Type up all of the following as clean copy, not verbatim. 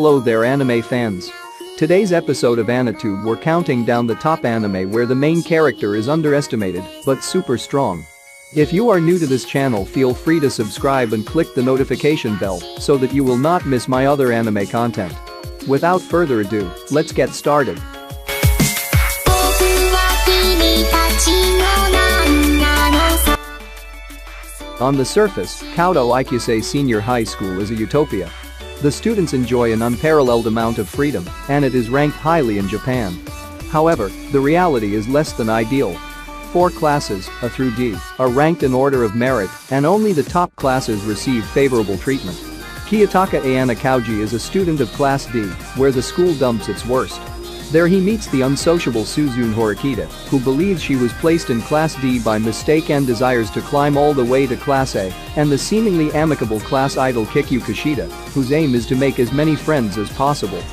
Hello there anime fans. Today's episode of Anitube we're counting down the top anime where the main character is underestimated but super strong. If you are new to this channel, feel free to subscribe and click the notification bell so that you will not miss my other anime content. Without further ado, let's get started. On the surface, Kyoto Ikuse Senior High School is a utopia. The students enjoy an unparalleled amount of freedom, and it is ranked highly in Japan. However, the reality is less than ideal. 4 classes, A through D, are ranked in order of merit, and only the top classes receive favorable treatment. Kiyotaka Hayakeu is a student of Class D, where the school dumps its worst. There he meets the unsociable Suzune Horikita, who believes she was placed in Class D by mistake and desires to climb all the way to Class A, and the seemingly amicable class idol Kikyu Kushida, whose aim is to make as many friends as possible.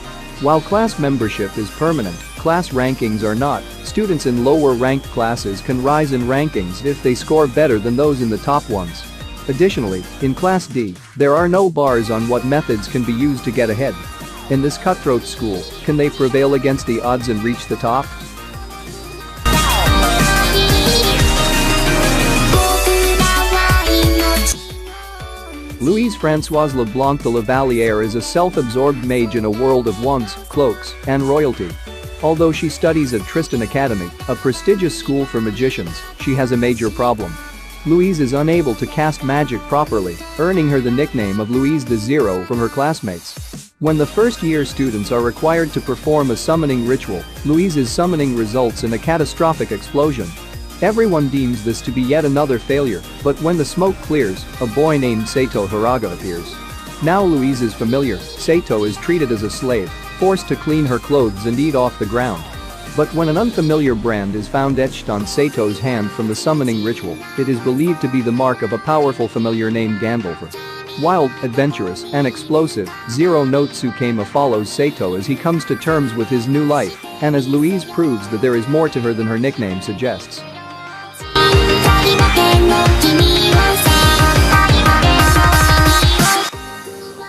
While class membership is permanent, class rankings are not. Students in lower-ranked classes can rise in rankings if they score better than those in the top ones. Additionally, in Class D, there are no bars on what methods can be used to get ahead. In this cutthroat school, can they prevail against the odds and reach the top? Louise Françoise Leblanc de la Valliere is a self-absorbed mage in a world of wands, cloaks, and royalty. Although she studies at Tristan Academy, a prestigious school for magicians, she has a major problem. Louise is unable to cast magic properly, earning her the nickname of Louise the Zero from her classmates. When the first-year students are required to perform a summoning ritual, Louise's summoning results in a catastrophic explosion. Everyone deems this to be yet another failure, but when the smoke clears, a boy named Sato Haraga appears. Now Louise is familiar, Sato is treated as a slave, forced to clean her clothes and eat off the ground. But when an unfamiliar brand is found etched on Sato's hand from the summoning ritual, it is believed to be the mark of a powerful familiar named Gandalfer. Wild, adventurous, and explosive, Zero no Tsukema follows Sato as he comes to terms with his new life, and as Louise proves that there is more to her than her nickname suggests.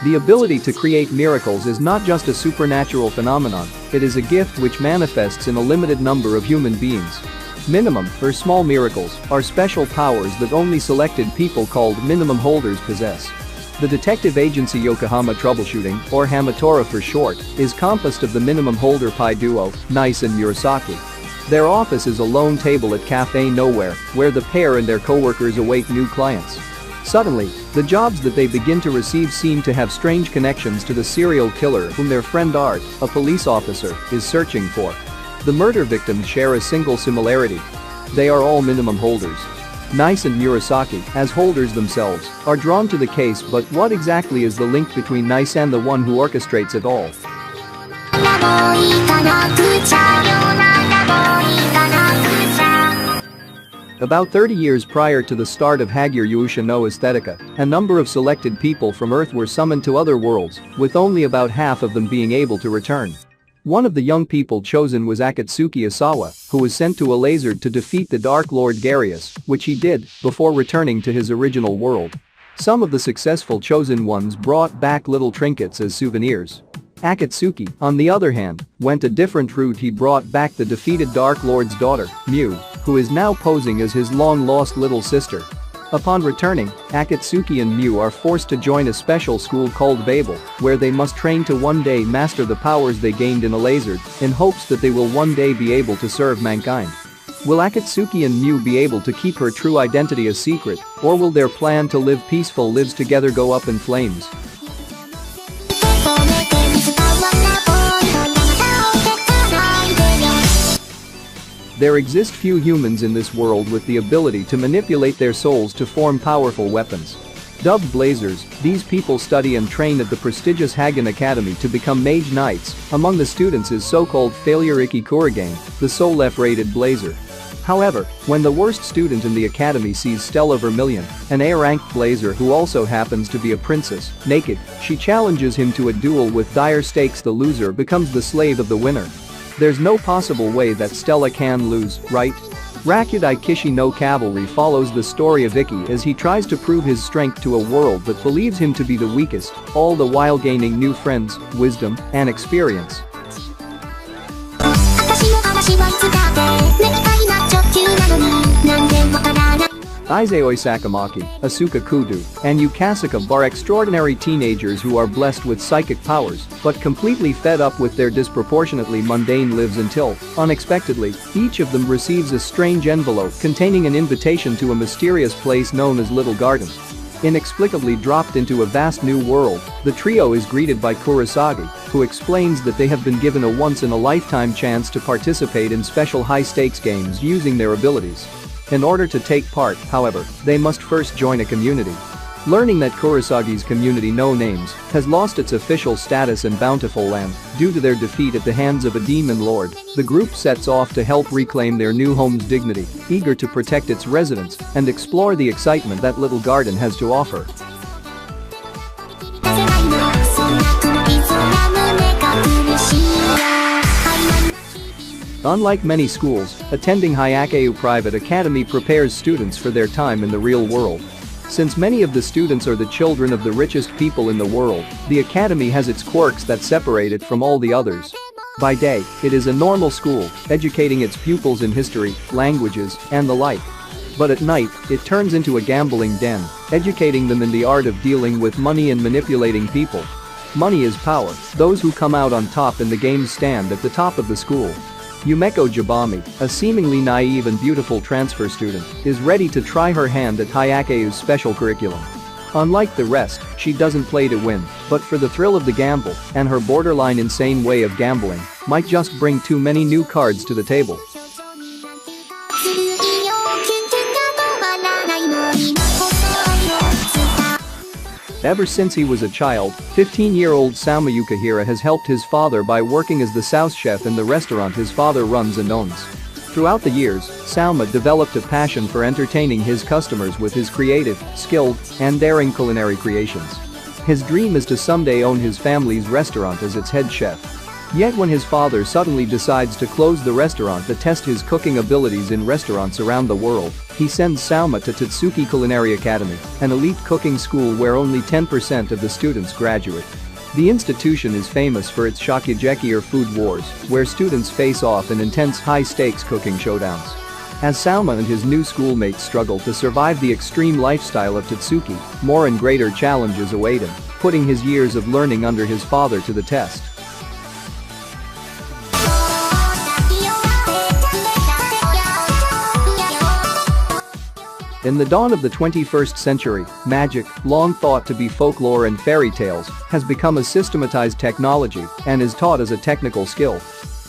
The ability to create miracles is not just a supernatural phenomenon, it is a gift which manifests in a limited number of human beings. Minimum, or small miracles, are special powers that only selected people called minimum holders possess. The detective agency Yokohama Troubleshooting, or Hamatora for short, is composed of the minimum holder pi duo, Nice and Murasaki. Their office is a lone table at Cafe Nowhere, where the pair and their co-workers await new clients. Suddenly, the jobs that they begin to receive seem to have strange connections to the serial killer whom their friend Art, a police officer, is searching for. The murder victims share a single similarity. They are all minimum holders. Nice and Murasaki, as holders themselves, are drawn to the case, but what exactly is the link between Nice and the one who orchestrates it all? About 30 years prior to the start of Hayakeu no Aesthetica, a number of selected people from Earth were summoned to other worlds, with only about half of them being able to return. One of the young people chosen was Akatsuki Asawa, who was sent to a laser to defeat the Dark Lord Garius, which he did, before returning to his original world. Some of the successful chosen ones brought back little trinkets as souvenirs. Akatsuki, on the other hand, went a different route. He brought back the defeated Dark Lord's daughter, Mew, who is now posing as his long-lost little sister. Upon returning, Akatsuki and Mew are forced to join a special school called Babel, where they must train to one day master the powers they gained in a laser, in hopes that they will one day be able to serve mankind. Will Akatsuki and Mew be able to keep her true identity a secret, or will their plan to live peaceful lives together go up in flames? There exist few humans in this world with the ability to manipulate their souls to form powerful weapons. Dubbed Blazers, these people study and train at the prestigious Hagen Academy to become mage knights. Among the students is so-called Failure Ikki Kurigane, the sole F-rated blazer. However, when the worst student in the academy sees Stella Vermilion, an A-ranked blazer who also happens to be a princess, naked, she challenges him to a duel with dire stakes. The loser becomes the slave of the winner. There's no possible way that Stella can lose, right? Rakudai Kishi no Cavalry follows the story of Ikki as he tries to prove his strength to a world that believes him to be the weakest, all the while gaining new friends, wisdom, and experience. Izoi Sakamaki, Asuka Kudu, and Yukasaka are extraordinary teenagers who are blessed with psychic powers but completely fed up with their disproportionately mundane lives until, unexpectedly, each of them receives a strange envelope containing an invitation to a mysterious place known as Little Garden. Inexplicably dropped into a vast new world, the trio is greeted by Kurosagi, who explains that they have been given a once-in-a-lifetime chance to participate in special high-stakes games using their abilities. In order to take part, however, they must first join a community. Learning that Kurosagi's community No Names has lost its official status in Bountiful Land due to their defeat at the hands of a demon lord, the group sets off to help reclaim their new home's dignity, eager to protect its residents and explore the excitement that Little Garden has to offer. Unlike many schools, attending Hayakeu Private Academy prepares students for their time in the real world. Since many of the students are the children of the richest people in the world, the academy has its quirks that separate it from all the others. By day, it is a normal school, educating its pupils in history, languages, and the like. But at night, it turns into a gambling den, educating them in the art of dealing with money and manipulating people. Money is power. Those who come out on top in the games stand at the top of the school. Yumeko Jabami, a seemingly naive and beautiful transfer student, is ready to try her hand at Hayakeu's special curriculum. Unlike the rest, she doesn't play to win, but for the thrill of the gamble, and her borderline insane way of gambling might just bring too many new cards to the table. Ever since he was a child, 15-year-old Sauma Yukihira has helped his father by working as the sous chef in the restaurant his father runs and owns. Throughout the years, Sauma developed a passion for entertaining his customers with his creative, skilled, and daring culinary creations. His dream is to someday own his family's restaurant as its head chef. Yet when his father suddenly decides to close the restaurant to test his cooking abilities in restaurants around the world, he sends Sauma to Tatsuki Culinary Academy, an elite cooking school where only 10% of the students graduate. The institution is famous for its shakugeki or food wars, where students face off in intense high-stakes cooking showdowns. As Sauma and his new schoolmates struggle to survive the extreme lifestyle of Tatsuki, more and greater challenges await him, putting his years of learning under his father to the test. In the dawn of the 21st century, magic, long thought to be folklore and fairy tales, has become a systematized technology and is taught as a technical skill.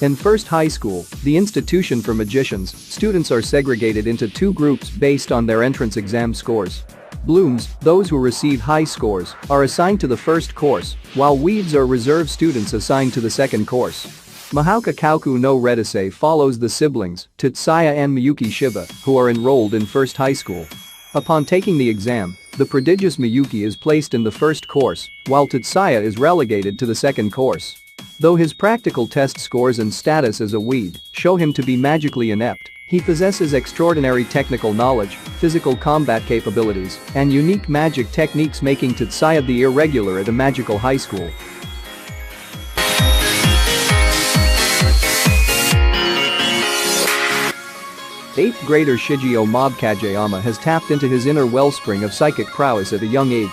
In first high school, the institution for magicians, students are segregated into two groups based on their entrance exam scores. Blooms, those who receive high scores, are assigned to the first course, while weaves are reserve students assigned to the second course. Mahouka Kauku no Redise follows the siblings, Tatsuya and Miyuki Shiba, who are enrolled in first high school. Upon taking the exam, the prodigious Miyuki is placed in the first course, while Tatsuya is relegated to the second course. Though his practical test scores and status as a weed show him to be magically inept, he possesses extraordinary technical knowledge, physical combat capabilities, and unique magic techniques, making Tatsuya the irregular at a magical high school. 8th grader Shigeo Mob Kageyama has tapped into his inner wellspring of psychic prowess at a young age.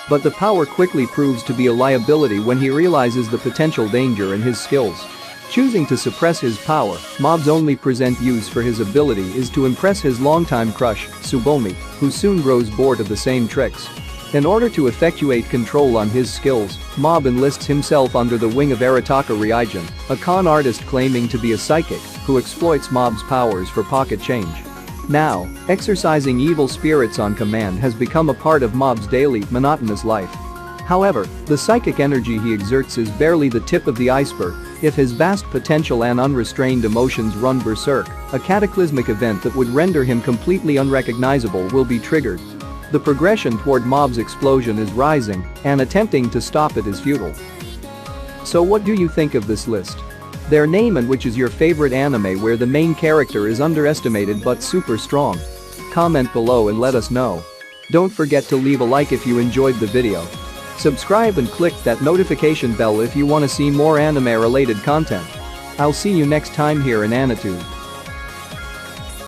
But the power quickly proves to be a liability when he realizes the potential danger in his skills. Choosing to suppress his power, Mob's only present use for his ability is to impress his longtime crush, Tsubomi, who soon grows bored of the same tricks. In order to effectuate control on his skills, Mob enlists himself under the wing of Arataka Ryujin, a con artist claiming to be a psychic who exploits Mob's powers for pocket change. Now, exercising evil spirits on command has become a part of Mob's daily, monotonous life. However, the psychic energy he exerts is barely the tip of the iceberg. If his vast potential and unrestrained emotions run berserk, a cataclysmic event that would render him completely unrecognizable will be triggered. The progression toward Mob's explosion is rising, and attempting to stop it is futile. So what do you think of this list? Their name and which is your favorite anime where the main character is underestimated but super strong. Comment below and let us know. Don't forget to leave a like if you enjoyed the video. Subscribe and click that notification bell if you want to see more anime related content. I'll see you next time here in Anatube.